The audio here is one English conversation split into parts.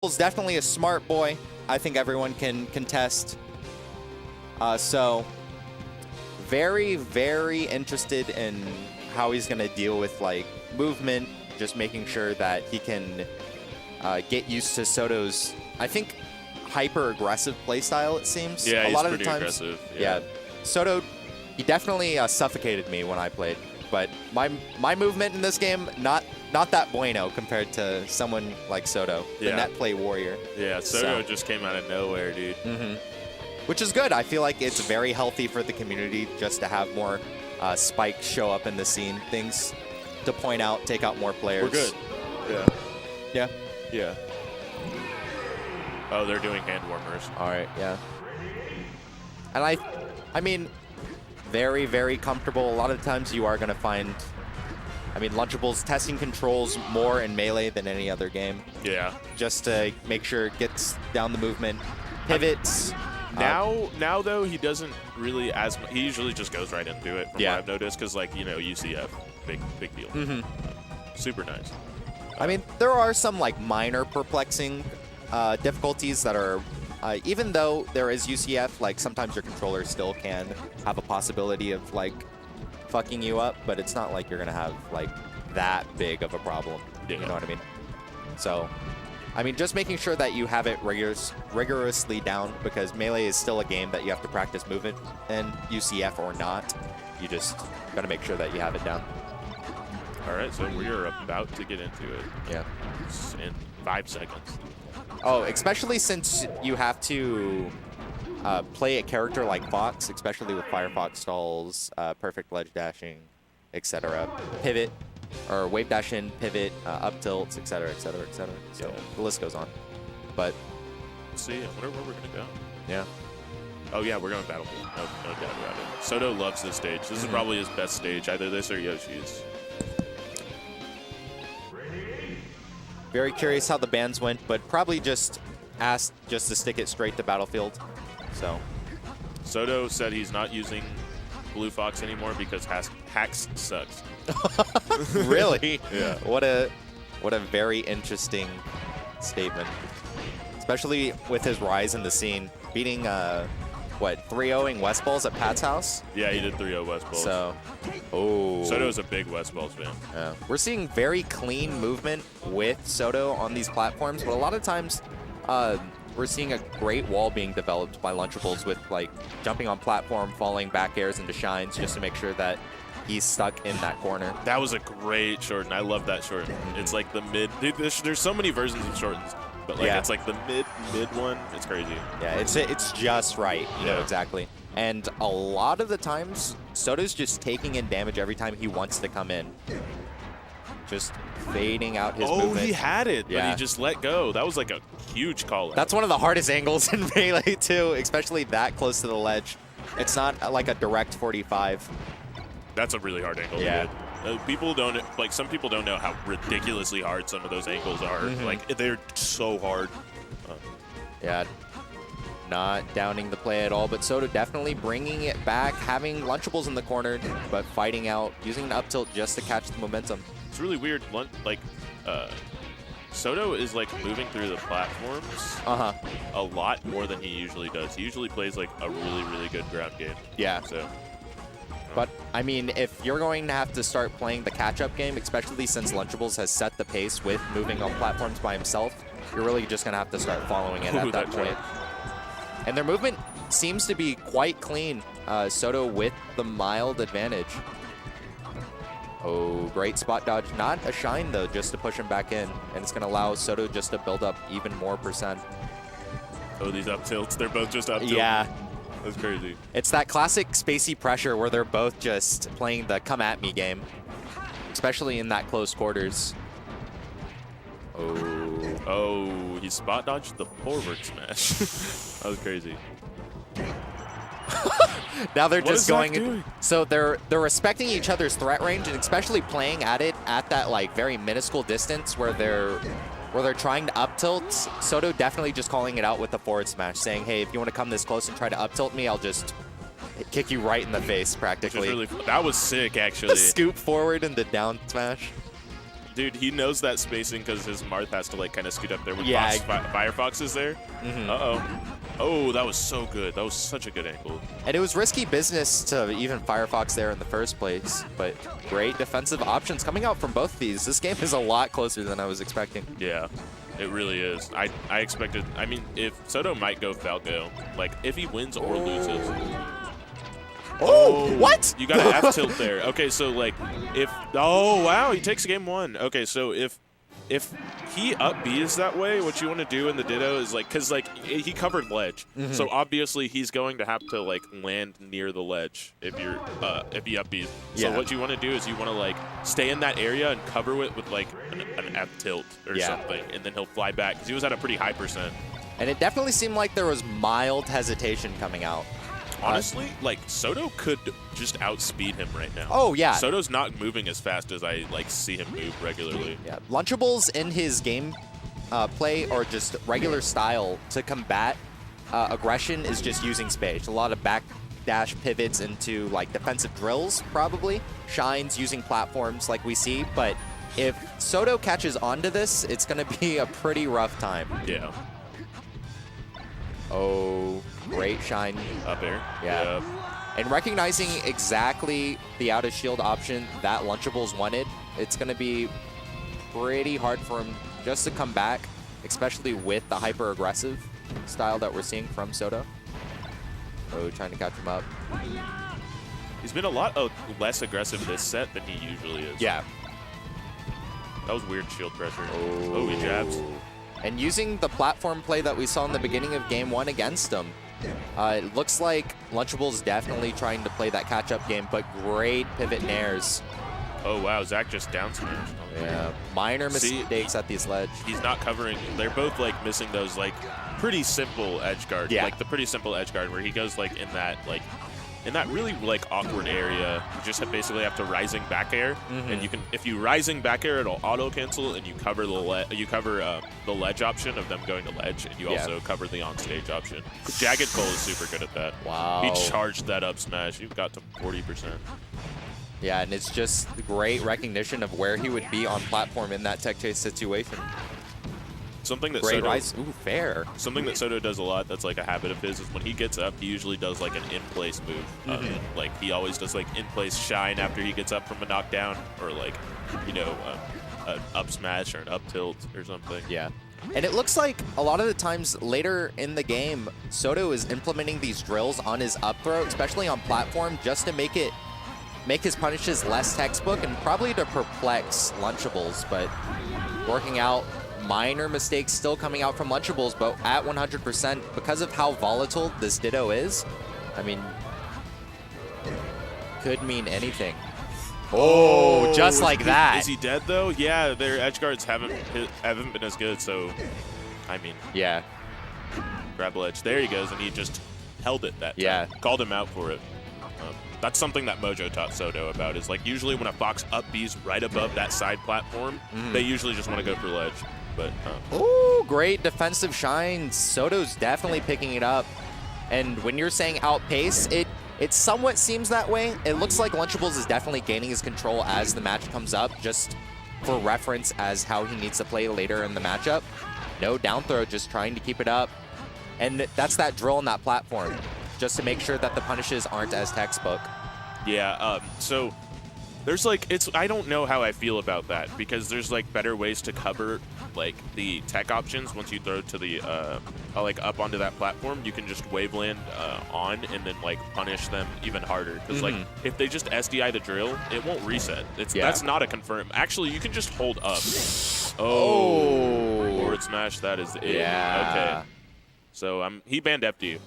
is definitely a smart boy. I think everyone can contest. So very, very interested in how he's going to deal with like movement, just making sure that he can get used to Soto's, I think, hyper-aggressive playstyle, it seems. Yeah, a lot of pretty the times, aggressive. Yeah. Soto, he definitely suffocated me when I played. But my movement in this game, not that bueno compared to someone like Soto, the net play warrior. Yeah, Soto just came out of nowhere, dude. Which is good. I feel like it's very healthy for the community just to have more spikes show up in the scene. Things to point out, take out more players. We're good. Yeah. Yeah. Oh, they're doing hand warmers. All right, yeah. And I mean, very, very comfortable. A lot of times you are going to find, I mean, Lunchables testing controls more in Melee than any other game. Yeah. Just to make sure it gets down the movement, pivots. Now though, he doesn't really he usually just goes right into it from what I've noticed, because like, you know, UCF, big deal. Super nice. I mean, there are some like minor perplexing difficulties that are, even though there is UCF, like sometimes your controller still can have a possibility of like fucking you up, but it's not like you're gonna have like that big of a problem. You know what I mean? So, I mean, just making sure that you have it rigorously down, because Melee is still a game that you have to practice movement in, UCF or not. You just gotta make sure that you have it down. All right, so we are about to get into it. Yeah. In 5 seconds. Oh, especially since you have to play a character like Fox, especially with Firefox stalls, perfect ledge dashing, etc. Pivot, or wave dash in, pivot, up tilts, etc., etc., etc. So the list goes on. But let's see, I wonder where we're gonna go. Yeah. Oh yeah, we're going Battlefield. No doubt about it. Soto loves this stage. This is probably his best stage, either this or Yoshi's. Very curious how the bans went, but probably just asked just to stick it straight to Battlefield. So Soto said he's not using Blue Fox anymore because hacks sucks. Really? Yeah. What a very interesting statement, especially with his rise in the scene, beating 3-0ing West Balls at Pat's house. Yeah, he did 3-0 West Balls. So, Soto's a big West Balls fan. Yeah. We're seeing very clean movement with Soto on these platforms, but a lot of times we're seeing a great wall being developed by Lunchables with like jumping on platform, falling back airs into shines just to make sure that he's stuck in that corner. That was a great shorten. I love that shorten. It's like the mid. Dude, there's so many versions of shortens, but like it's like the mid one. It's crazy. Yeah, it's just right. You know exactly. And a lot of the times, Soto's just taking in damage every time he wants to come in. Just fading out his movement. Oh, he had it, but he just let go. That was like a huge call out. That's one of the hardest angles in Melee too, especially that close to the ledge. It's not like a direct 45. That's a really hard angle. Yeah. People don't, like, some people don't know how ridiculously hard some of those angles are. Like, they're so hard. Yeah. Not downing the play at all, but Soto definitely bringing it back, having Lunchables in the corner, but fighting out, using an up tilt just to catch the momentum. It's really weird. Like, Soto is like moving through the platforms a lot more than he usually does. He usually plays like a really, really good ground game. Yeah. So. But, I mean, if you're going to have to start playing the catch-up game, especially since Lunchables has set the pace with moving on platforms by himself, you're really just going to have to start following it at that point. And their movement seems to be quite clean. Soto with the mild advantage. Oh, great spot dodge. Not a shine, though, just to push him back in. And it's going to allow Soto just to build up even more percent. Oh, these up tilts. They're both just up tilts. Yeah. That's crazy. It's that classic spacey pressure where they're both just playing the come at me game, especially in that close quarters. Oh, he spot dodged the forward smash. That was crazy. Now they're just going. So they're respecting each other's threat range, and especially playing at it at that like very minuscule distance where they're trying to up tilt. Soto definitely just calling it out with the forward smash, saying, hey, if you want to come this close and try to up tilt me, I'll just kick you right in the face practically. That was sick, actually. The scoop forward and the down smash. Dude, he knows that spacing because his Marth has to like kind of scoot up there when Yeah. Firefox is there. Uh-oh. Oh, that was so good. That was such a good angle. And it was risky business to even Firefox there in the first place, but great defensive options coming out from both of these. This game is a lot closer than I was expecting. Yeah, it really is. I expected, I mean, if Soto might go Falco, like if he wins or loses. Oh, what? You got an F tilt there. Okay, so like if, oh wow, he takes game 1. Okay, so if he up Bs that way, what you want to do in the Ditto is like, because like he covered ledge, so obviously he's going to have to like land near the ledge if he up Bs. So what you want to do is you want to like stay in that area and cover it with like an F tilt or something, and then he'll fly back because he was at a pretty high %. And it definitely seemed like there was mild hesitation coming out. Honestly, like Soto could just outspeed him right now. Oh yeah. Soto's not moving as fast as I like see him move regularly. Yeah. Lunchables in his game play or just regular style to combat aggression is just using space. A lot of back dash pivots into like defensive drills probably. Shines using platforms like we see, but if Soto catches onto this, it's going to be a pretty rough time. Yeah. Oh, great shine. Up air. Yeah. And recognizing exactly the out of shield option that Lunchables wanted, it's going to be pretty hard for him just to come back, especially with the hyper aggressive style that we're seeing from Soto. Oh, trying to catch him up. He's been a lot less aggressive this set than he usually is. Yeah. That was weird shield pressure. Oh, he jabs. And using the platform play that we saw in the beginning of game 1 against him, it looks like Lunchables definitely trying to play that catch-up game, but great pivot nairs. Oh, wow. Zach just down smashed. Yeah. Minor mistakes at these ledge. He's not covering. They're both, like, missing those, like, pretty simple edge guard. Yeah. Like, the pretty simple edge guard where he goes, like, in that really, like, awkward area. You just basically have to rising back air. And you can, if you rising back air, it'll auto-cancel, and you cover the ledge option of them going to ledge, and you also cover the on-stage option. Jagged Cole is super good at that. Wow. He charged that up smash. He got to 40%. Yeah, and it's just great recognition of where he would be on platform in that tech chase situation. Something that Great Soto, rise. Ooh, fair. Something that Soto does a lot that's like a habit of his is when he gets up, he usually does like an in-place move. Like he always does like in-place shine after he gets up from a knockdown, or like, you know, an up smash or an up tilt or something. Yeah. And it looks like a lot of the times later in the game, Soto is implementing these drills on his up throw, especially on platform, just to make his punishes less textbook and probably to perplex Lunchables, but working out. Minor mistakes still coming out from Lunchables, but at 100% because of how volatile this Ditto is. I mean, could mean anything. Oh, just like that. Is he dead though? Yeah, their edge guards haven't been as good. So, I mean, yeah. Grab ledge. There he goes, and he just held it that time. Yeah. Called him out for it. That's something that Mojo taught Soto about. Is like usually when a Fox up B's right above that side platform, they usually just want to go for ledge. But ooh, great defensive shine. Soto's definitely picking it up. And when you're saying outpace, it somewhat seems that way. It looks like Lunchables is definitely gaining his control as the match comes up, just for reference as how he needs to play later in the matchup. No down throw, just trying to keep it up. And that's that drill on that platform, just to make sure that the punishes aren't as textbook. Yeah, so there's like, I don't know how I feel about that, because there's like better ways to cover like the tech options. Once you throw to the like up onto that platform, you can just waveland on and then like punish them even harder, because like if they just SDI the drill, it won't reset. That's not a confirm. Actually, you can just hold up. Oh, forward smash, that is it. Yeah. Okay, so he banned FD.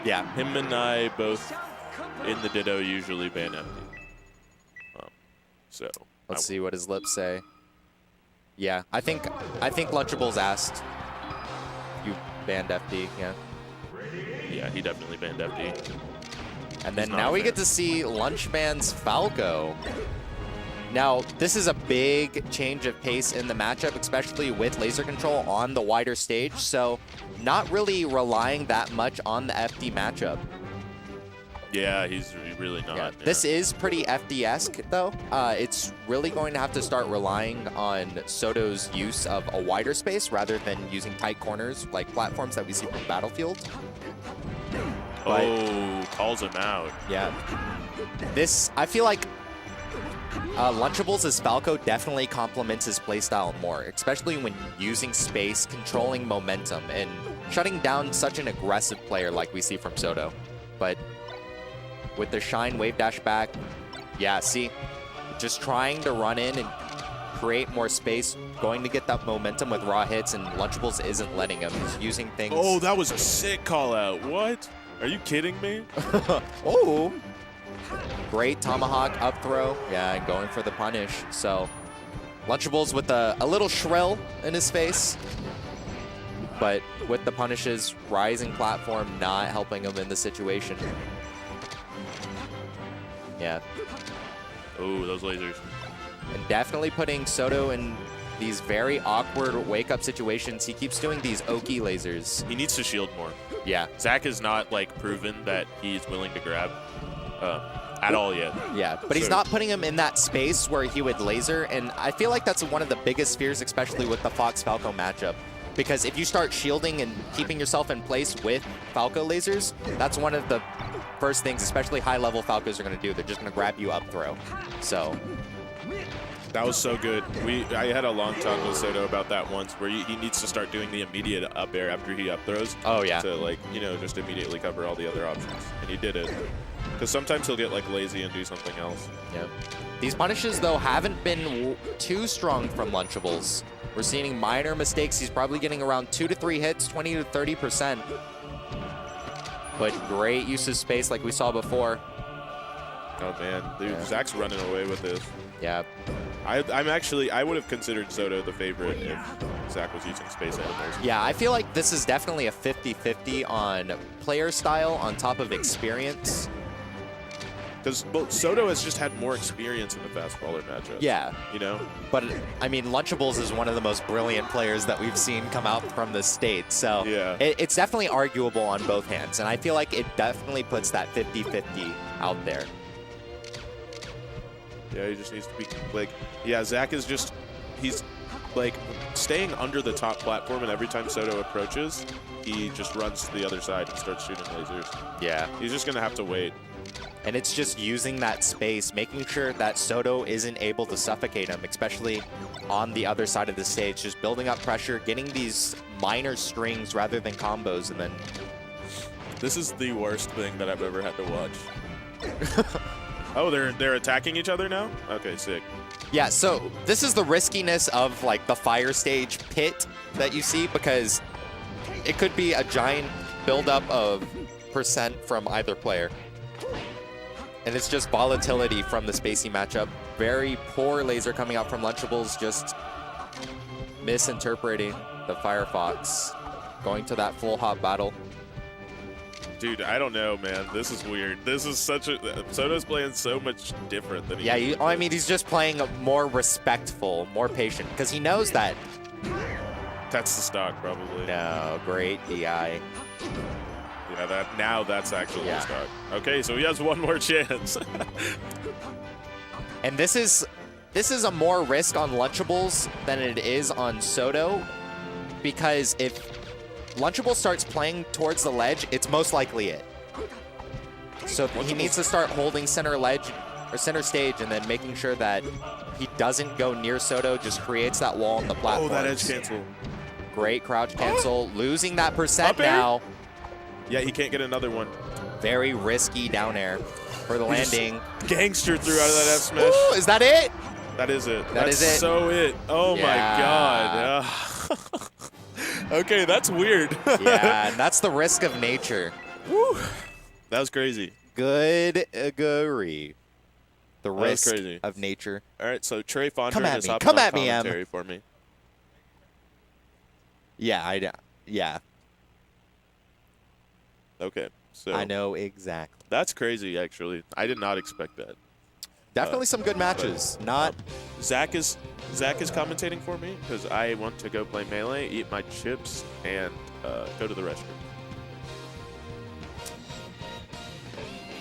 Yeah, him and I both in the Ditto usually ban FD. So let's see what his lips say. Yeah, I think Lunchables asked. You banned FD, yeah. Yeah, he definitely banned FD. And then now we get to see Lunch bans Falco. Now, this is a big change of pace in the matchup, especially with laser control on the wider stage. So not really relying that much on the FD matchup. Yeah, he's really not. Yeah. Yeah. This is pretty FD-esque, though. It's really going to have to start relying on Soto's use of a wider space rather than using tight corners like platforms that we see from Battlefield. But, calls him out. Yeah. This, I feel like Lunchables as Falco definitely complements his playstyle more, especially when using space, controlling momentum, and shutting down such an aggressive player like we see from Soto. But with the Shine Wave Dash back, yeah, see, just trying to run in and create more space, going to get that momentum with raw hits, and Lunchables isn't letting him. He's using things. Oh, that was a sick call out. What? Are you kidding me? Oh. Great tomahawk up throw. Yeah, and going for the punish. So Lunchables with a little shrill in his face. But with the punishes, rising platform not helping him in the situation. Yeah. Oh, those lasers. And definitely putting Soto in these very awkward wake-up situations. He keeps doing these Oki lasers. He needs to shield more. Yeah. Zach has not, like, proven that he's willing to grab at all yet. Yeah, but he's not putting him in that space where he would laser, and I feel like that's one of the biggest fears, especially with the Fox-Falco matchup. Because if you start shielding and keeping yourself in place with Falco lasers, that's one of the first things, especially high-level Falcos are going to do. They're just going to grab you up throw. So that was so good. I had a long talk with Soto about that once, where he needs to start doing the immediate up air after he up throws. Oh, yeah. To, like, you know, just immediately cover all the other options. And he did it. Because sometimes he'll get, like, lazy and do something else. Yeah. These punishes, though, haven't been too strong from Lunchables. We're seeing minor mistakes. He's probably getting around 2 to 3 hits, 20 to 30%. But great use of space like we saw before. Oh, man. Dude, yeah. Zach's running away with this. Yeah. I would have considered Soto the favorite if Zach was using space animals. Yeah, I feel like this is definitely a 50-50 on player style on top of experience. Because Soto has just had more experience in the fast brawler matchup. Yeah. You know? But, I mean, Lunchables is one of the most brilliant players that we've seen come out from the state. So yeah. It's definitely arguable on both hands. And I feel like it definitely puts that 50-50 out there. Yeah, he just needs to be, like, yeah, Zach is just, he's, like, staying under the top platform, and every time Soto approaches, he just runs to the other side and starts shooting lasers. Yeah. He's just going to have to wait. And it's just using that space, making sure that Soto isn't able to suffocate him, especially on the other side of the stage. Just building up pressure, getting these minor strings rather than combos, and then... This is the worst thing that I've ever had to watch. Oh, they're attacking each other now? Okay, sick. Yeah, so this is the riskiness of, like, the fire stage pit that you see, because it could be a giant buildup of percent from either player. And it's just volatility from the spacey matchup. Very poor laser coming out from Lunchables, just misinterpreting the Firefox. Going to that full hop battle. Dude, I don't know, man. This is weird. This is such a... Soto's playing so much different than he Yeah, I mean, he's just playing more respectful, more patient, because he knows that... That's the stock, probably. No, great DI. Yeah, that's actually the stock. Okay, so he has one more chance. And this is a more risk on Lunchables than it is on Soto, because if Lunchables starts playing towards the ledge, it's most likely it. So he needs to start holding center ledge or center stage, and then making sure that he doesn't go near Soto, just creates that wall on the platform. Oh, that edge cancel. Great crouch cancel, losing that percent now. Yeah, he can't get another one. Very risky down air for the landing. Gangster threw out of that F smash. Ooh, is that it? That is it. That's it. So it. Oh my God. Okay, that's weird. Yeah, and that's the risk of nature. Woo. That was crazy. Good agree. The risk crazy. of nature. All right, so Trey Fondren is hopping Come on at me, commentary for me. Yeah, yeah. Okay, so I know exactly. That's crazy, actually. I did not expect that. Definitely some good matches. Zach is commentating for me because I want to go play Melee, eat my chips, and go to the restroom.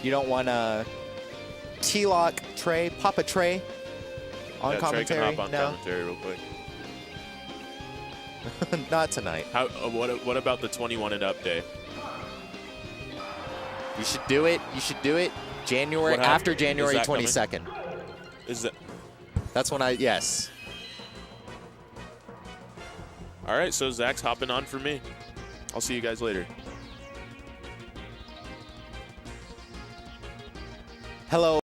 You don't want to T-Lock Trey, Papa Trey on Yeah, commentary? Trey can hop on no, commentary real quick. not tonight. How? What about the 21 and up day? You should do it. You should do it January What after happened? January Is that coming? 22nd. Is that? That's when yes. All right, so Zach's hopping on for me. I'll see you guys later. Hello.